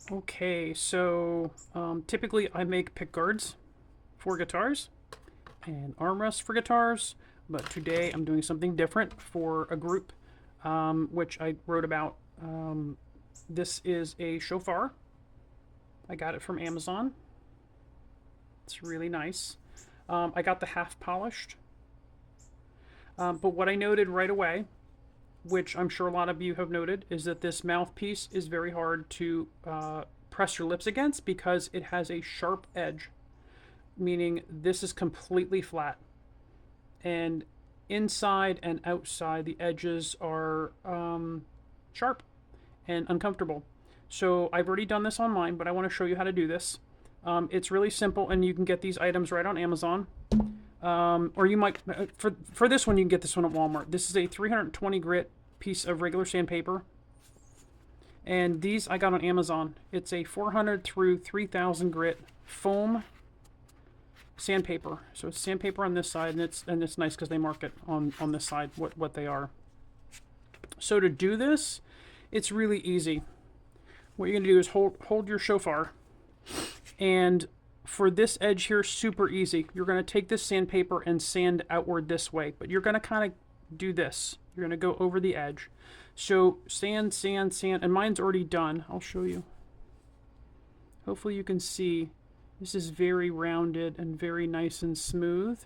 Okay, so typically I make pick guards for guitars and armrests for guitars, but today I'm doing something different for a group, which I wrote about. This is a shofar. I got it from Amazon. It's really nice. I got the half polished, but what I noted right away, which I'm sure a lot of you have noted, is that this mouthpiece is very hard to press your lips against because it has a sharp edge, meaning this is completely flat. And inside and outside, the edges are sharp and uncomfortable. So I've already done this on mine, but I want to show you how to do this. It's really simple, and you can get these items right on Amazon. Or you might, for this one, you can get this one at Walmart. This is a 320 grit piece of regular sandpaper. And these I got on Amazon. It's a 400 through 3000 grit foam sandpaper. So it's sandpaper on this side, and it's nice because they mark it on this side what they are. So to do this, it's really easy. What you're gonna do is hold your shofar, and for this edge here, super easy. You're gonna take this sandpaper and sand outward this way, but you're gonna kind of do this. You're gonna go over the edge. So sand, sand, sand, and mine's already done. I'll show you. Hopefully you can see. This is very rounded and very nice and smooth.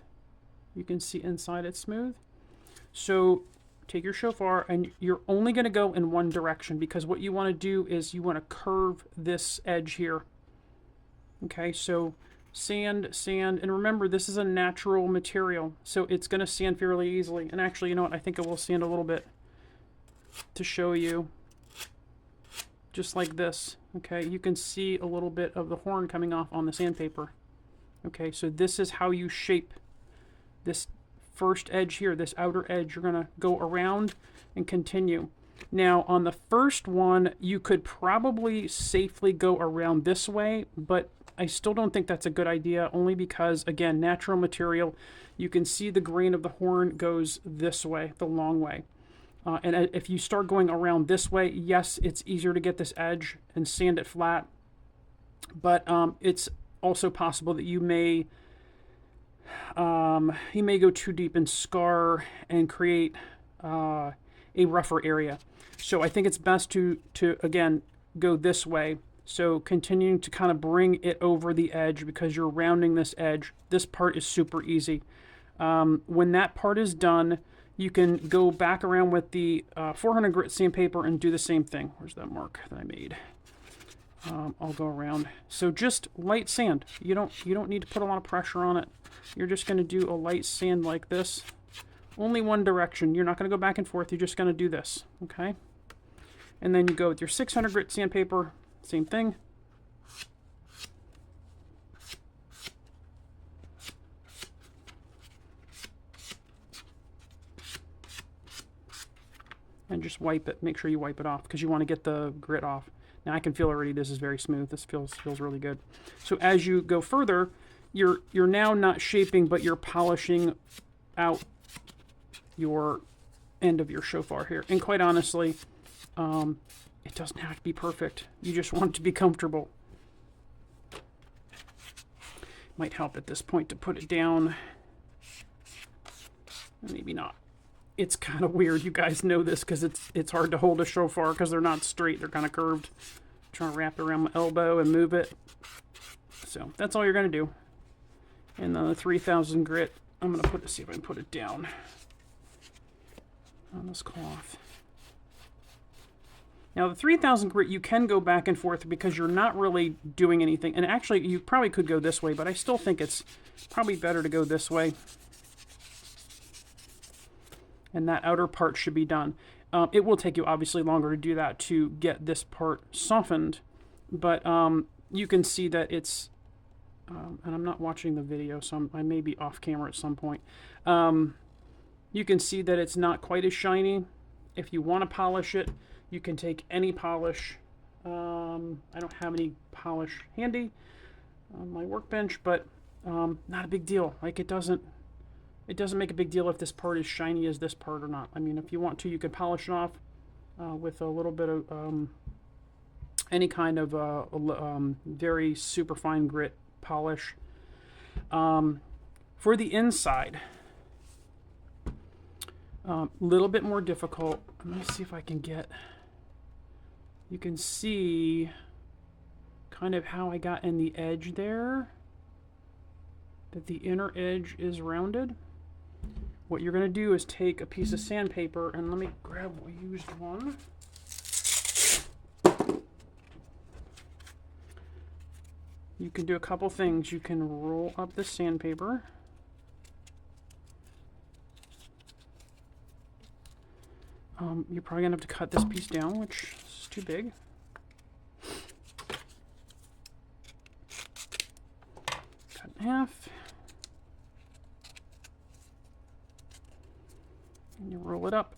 You can see inside it's smooth. So take your shofar, and you're only going to go in one direction, because what you want to do is you want to curve this edge here. Okay, so sand, sand, and remember, this is a natural material, so it's going to sand fairly easily. And actually, you know what? I think it will sand a little bit to show you. Just like this. Okay, you can see a little bit of the horn coming off on the sandpaper. Okay, so this is how you shape this first edge here, this outer edge. You're going to go around and continue. Now, on the first one, you could probably safely go around this way, but I still don't think that's a good idea, only because, again, natural material, you can see the grain of the horn goes this way, the long way. And if you start going around this way, yes, it's easier to get this edge and sand it flat. But it's also possible that you may go too deep and scar and create a rougher area. So I think it's best to again go this way. So continuing to kind of bring it over the edge, because you're rounding this edge. This part is super easy. When that part is done, you can go back around with the 400 grit sandpaper and do the same thing. Where's that mark that I made? I'll go around. So just light sand. You don't need to put a lot of pressure on it. You're just going to do a light sand like this. Only one direction. You're not going to go back and forth. You're just going to do this. Okay? And then you go with your 600 grit sandpaper. Same thing. And just wipe it. Make sure you wipe it off, because you want to get the grit off. Now I can feel already this is very smooth. This feels really good. So as you go further, you're now not shaping, but you're polishing out your end of your shofar here. And quite honestly, it doesn't have to be perfect. You just want it to be comfortable. Might help at this point to put it down. Maybe not. It's kind of weird. You guys know this, because it's hard to hold a shofar because they're not straight. They're kind of curved. I'm trying to wrap it around my elbow and move it. So that's all you're going to do. And then the 3000 grit, I'm going to see if I can put it down on this cloth. Now the 3000 grit, you can go back and forth because you're not really doing anything. And actually, you probably could go this way, but I still think it's probably better to go this way. And that outer part should be done. It will take you obviously longer to do that, to get this part softened, but you can see that it's, and I'm not watching the video, so I may be off camera at some point. You can see that it's not quite as shiny. If you want to polish it, you can take any polish. I don't have any polish handy on my workbench, but not a big deal. Like, it doesn't make a big deal if this part is shiny as this part or not. I mean, if you want to, you could polish it off with a little bit of any kind of very super fine grit polish. For the inside, a little bit more difficult. Let me see if I can get, you can see kind of how I got in the edge there, that the inner edge is rounded. What you're going to do is take a piece of sandpaper, and let me grab a used one. You can do a couple things. You can roll up the sandpaper. You're probably going to have to cut this piece down, which is too big. Cut in half. And you roll it up.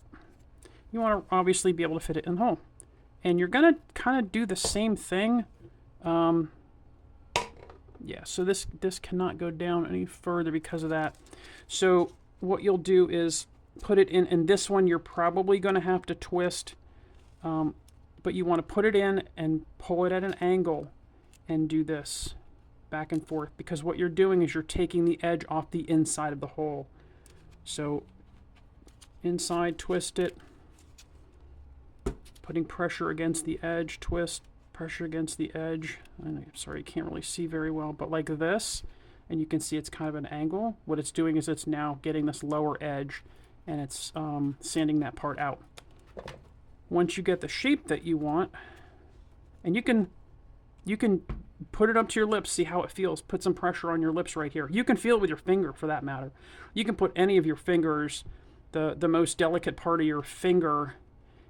You want to obviously be able to fit it in the hole. And you're going to kind of do the same thing. Yeah, so this cannot go down any further because of that. So what you'll do is put it in, and this one you're probably going to have to twist, but you want to put it in and pull it at an angle and do this back and forth, because what you're doing is you're taking the edge off the inside of the hole. So inside, twist it, putting pressure against the edge, twist, pressure against the edge. I'm sorry, you can't really see very well, but like this, and you can see it's kind of an angle. What it's doing is it's now getting this lower edge, and it's sanding that part out. Once you get the shape that you want, and you can put it up to your lips, see how it feels. Put some pressure on your lips right here. You can feel it with your finger, for that matter. You can put any of your fingers, the most delicate part of your finger,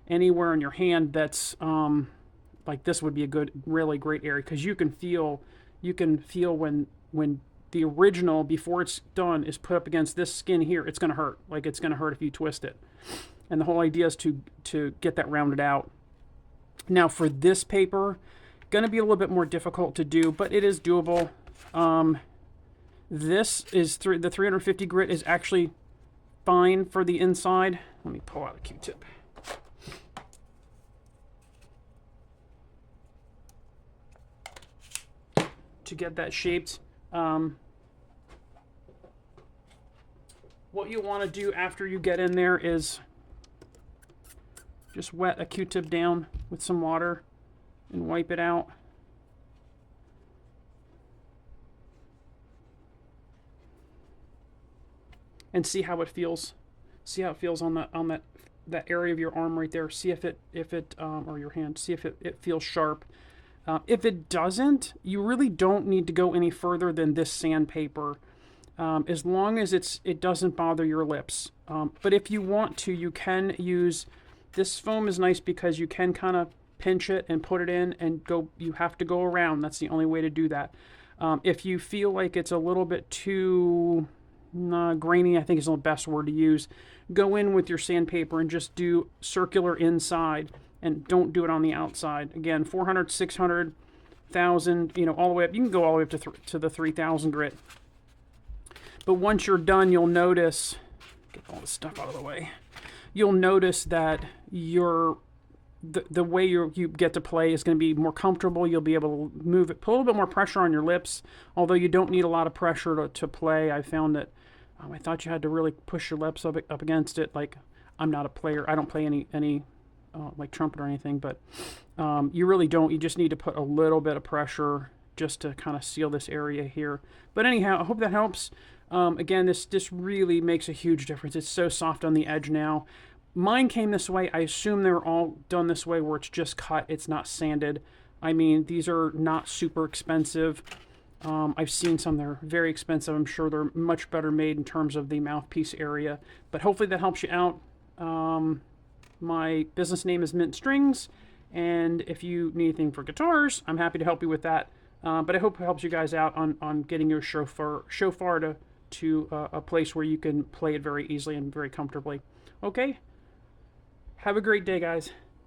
anywhere in your hand that's like this would be a good, really great area, because you can feel when the original, before it's done, is put up against this skin here, it's going to hurt. Like, it's going to hurt if you twist it. And the whole idea is to get that rounded out. Now for this paper, going to be a little bit more difficult to do, but it is doable. This is the 350 grit is actually fine for the inside. Let me pull out a Q-tip. To get that shaped. What you want to do after you get in there is just wet a Q-tip down with some water and wipe it out. And see how it feels. See how it feels on that area of your arm right there. See if it or your hand. See if it feels sharp. If it doesn't, you really don't need to go any further than this sandpaper, as long as it doesn't bother your lips. But if you want to, you can use, this foam is nice because you can kind of pinch it and put it in and go, you have to go around. That's the only way to do that. If you feel like it's a little bit too grainy, I think is the best word to use, go in with your sandpaper and just do circular inside. And don't do it on the outside. Again, 400, 600, 1,000, all the way up. You can go all the way up to the 3,000 grit. But once you're done, you'll notice, get all this stuff out of the way, you'll notice that the way you get to play is going to be more comfortable. You'll be able to move it, put a little bit more pressure on your lips, although you don't need a lot of pressure to play. I found that I thought you had to really push your lips up against it. Like, I'm not a player. I don't play any like trumpet or anything, but you really don't. You just need to put a little bit of pressure just to kind of seal this area here. But anyhow, I hope that helps. Again, this really makes a huge difference. It's so soft on the edge now. Mine came this way. I assume they're all done this way where it's just cut. It's not sanded. I mean, these are not super expensive. I've seen some that are very expensive. I'm sure they're much better made in terms of the mouthpiece area. But hopefully that helps you out. My business name is Mint Strings, and if you need anything for guitars, I'm happy to help you with that. But I hope it helps you guys out on getting your shofar to a place where you can play it very easily and very comfortably. Okay? Have a great day, guys.